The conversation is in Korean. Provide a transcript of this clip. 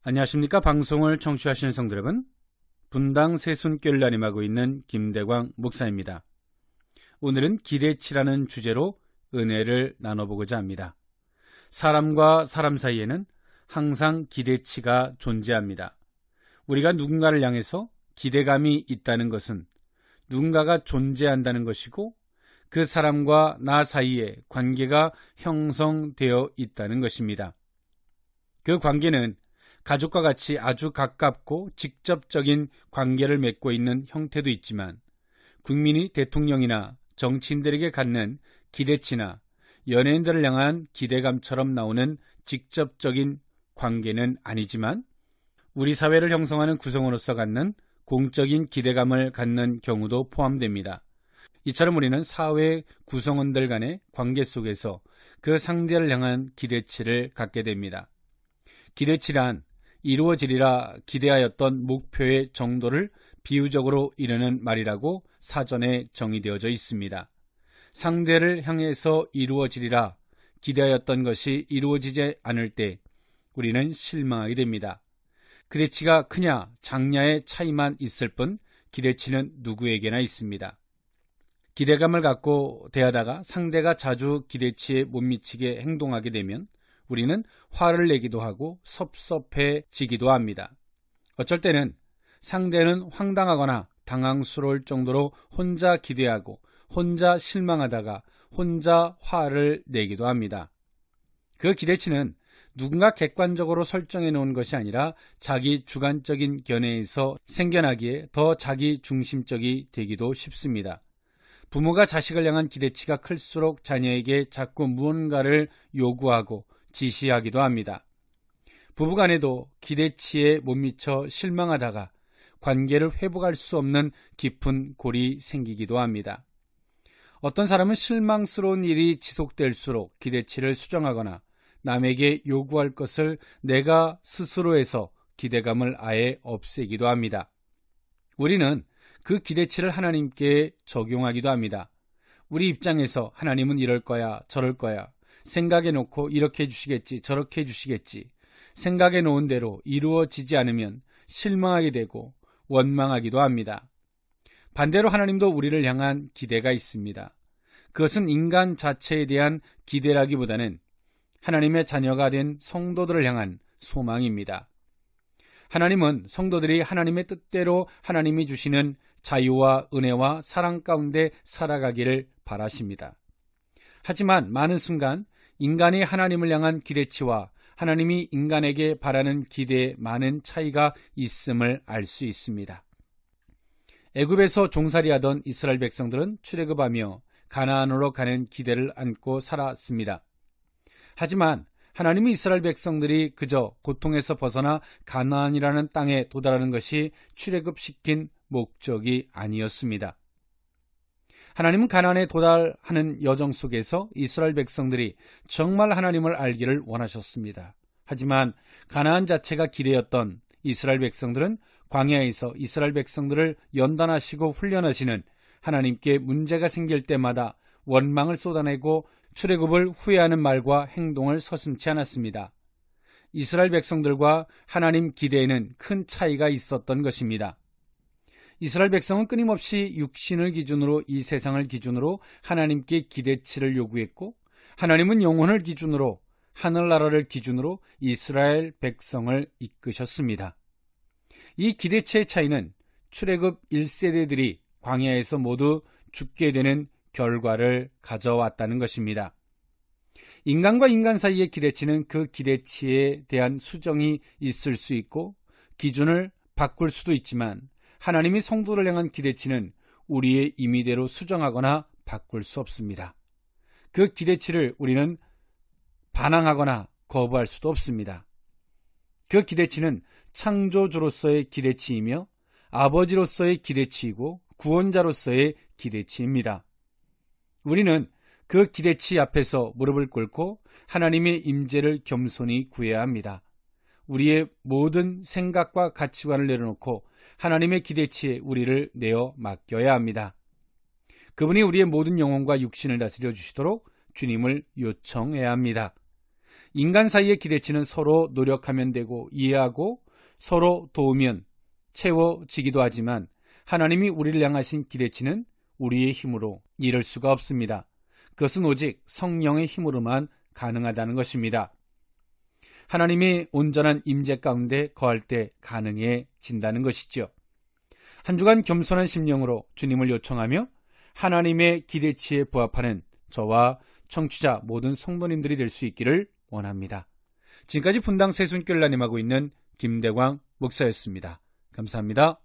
안녕하십니까. 방송을 청취하시는 성도 여러분, 분당 새순교를 나님하고 있는 김대광 목사입니다. 오늘은 기대치라는 주제로 은혜를 나눠보고자 합니다. 사람과 사람 사이에는 항상 기대치가 존재합니다. 우리가 누군가를 향해서 기대감이 있다는 것은 누군가가 존재한다는 것이고, 그 사람과 나 사이에 관계가 형성되어 있다는 것입니다. 그 관계는 가족과 같이 아주 가깝고 직접적인 관계를 맺고 있는 형태도 있지만, 국민이 대통령이나 정치인들에게 갖는 기대치나 연예인들을 향한 기대감처럼 나오는 직접적인 관계는 아니지만, 우리 사회를 형성하는 구성원으로서 갖는 공적인 기대감을 갖는 경우도 포함됩니다. 이처럼 우리는 사회 구성원들 간의 관계 속에서 그 상대를 향한 기대치를 갖게 됩니다. 기대치란 이루어지리라 기대하였던 목표의 정도를 비유적으로 이르는 말이라고 사전에 정의되어져 있습니다. 상대를 향해서 이루어지리라 기대하였던 것이 이루어지지 않을 때 우리는 실망하게 됩니다. 기대치가 크냐 작냐의 차이만 있을 뿐 기대치는 누구에게나 있습니다. 기대감을 갖고 대하다가 상대가 자주 기대치에 못 미치게 행동하게 되면 우리는 화를 내기도 하고 섭섭해지기도 합니다. 어쩔 때는 상대는 황당하거나 당황스러울 정도로 혼자 기대하고 혼자 실망하다가 혼자 화를 내기도 합니다. 그 기대치는 누군가 객관적으로 설정해 놓은 것이 아니라 자기 주관적인 견해에서 생겨나기에 더 자기 중심적이 되기도 쉽습니다. 부모가 자식을 향한 기대치가 클수록 자녀에게 자꾸 무언가를 요구하고 지시하기도 합니다. 부부간에도 기대치에 못 미쳐 실망하다가 관계를 회복할 수 없는 깊은 골이 생기기도 합니다. 어떤 사람은 실망스러운 일이 지속될수록 기대치를 수정하거나 남에게 요구할 것을 내가 스스로 해서 기대감을 아예 없애기도 합니다. 우리는 그 기대치를 하나님께 적용하기도 합니다. 우리 입장에서 하나님은 이럴 거야, 저럴 거야, 생각해 놓고 이렇게 해주시겠지, 저렇게 해주시겠지, 생각해 놓은 대로 이루어지지 않으면 실망하게 되고 원망하기도 합니다. 반대로 하나님도 우리를 향한 기대가 있습니다. 그것은 인간 자체에 대한 기대라기보다는 하나님의 자녀가 된 성도들을 향한 소망입니다. 하나님은 성도들이 하나님의 뜻대로 하나님이 주시는 자유와 은혜와 사랑 가운데 살아가기를 바라십니다. 하지만 많은 순간 인간이 하나님을 향한 기대치와 하나님이 인간에게 바라는 기대에 많은 차이가 있음을 알 수 있습니다. 애굽에서 종살이하던 이스라엘 백성들은 출애굽하며 가나안으로 가는 기대를 안고 살았습니다. 하지만 하나님이 이스라엘 백성들이 그저 고통에서 벗어나 가나안이라는 땅에 도달하는 것이 출애굽시킨 목적이 아니었습니다. 하나님은 가나안에 도달하는 여정 속에서 이스라엘 백성들이 정말 하나님을 알기를 원하셨습니다. 하지만 가나안 자체가 기대였던 이스라엘 백성들은 광야에서 이스라엘 백성들을 연단하시고 훈련하시는 하나님께 문제가 생길 때마다 원망을 쏟아내고 출애굽을 후회하는 말과 행동을 서슴지 않았습니다. 이스라엘 백성들과 하나님 기대에는 큰 차이가 있었던 것입니다. 이스라엘 백성은 끊임없이 육신을 기준으로 이 세상을 기준으로 하나님께 기대치를 요구했고, 하나님은 영혼을 기준으로 하늘나라를 기준으로 이스라엘 백성을 이끄셨습니다. 이 기대치의 차이는 출애굽 1세대들이 광야에서 모두 죽게 되는 결과를 가져왔다는 것입니다. 인간과 인간 사이의 기대치는 그 기대치에 대한 수정이 있을 수 있고 기준을 바꿀 수도 있지만, 하나님이 성도를 향한 기대치는 우리의 임의대로 수정하거나 바꿀 수 없습니다. 그 기대치를 우리는 반항하거나 거부할 수도 없습니다. 그 기대치는 창조주로서의 기대치이며 아버지로서의 기대치이고 구원자로서의 기대치입니다. 우리는 그 기대치 앞에서 무릎을 꿇고 하나님의 임재를 겸손히 구해야 합니다. 우리의 모든 생각과 가치관을 내려놓고 하나님의 기대치에 우리를 내어 맡겨야 합니다. 그분이 우리의 모든 영혼과 육신을 다스려 주시도록 주님을 요청해야 합니다. 인간 사이의 기대치는 서로 노력하면 되고 이해하고 서로 도우면 채워지기도 하지만 하나님이 우리를 향하신 기대치는 우리의 힘으로 이룰 수가 없습니다. 그것은 오직 성령의 힘으로만 가능하다는 것입니다. 하나님이 온전한 임재 가운데 거할 때 가능해진다는 것이죠. 한 주간 겸손한 심령으로 주님을 요청하며 하나님의 기대치에 부합하는 저와 청취자 모든 성도님들이 될 수 있기를 원합니다. 지금까지 분당 새순교를 운임하고 있는 김대광 목사였습니다. 감사합니다.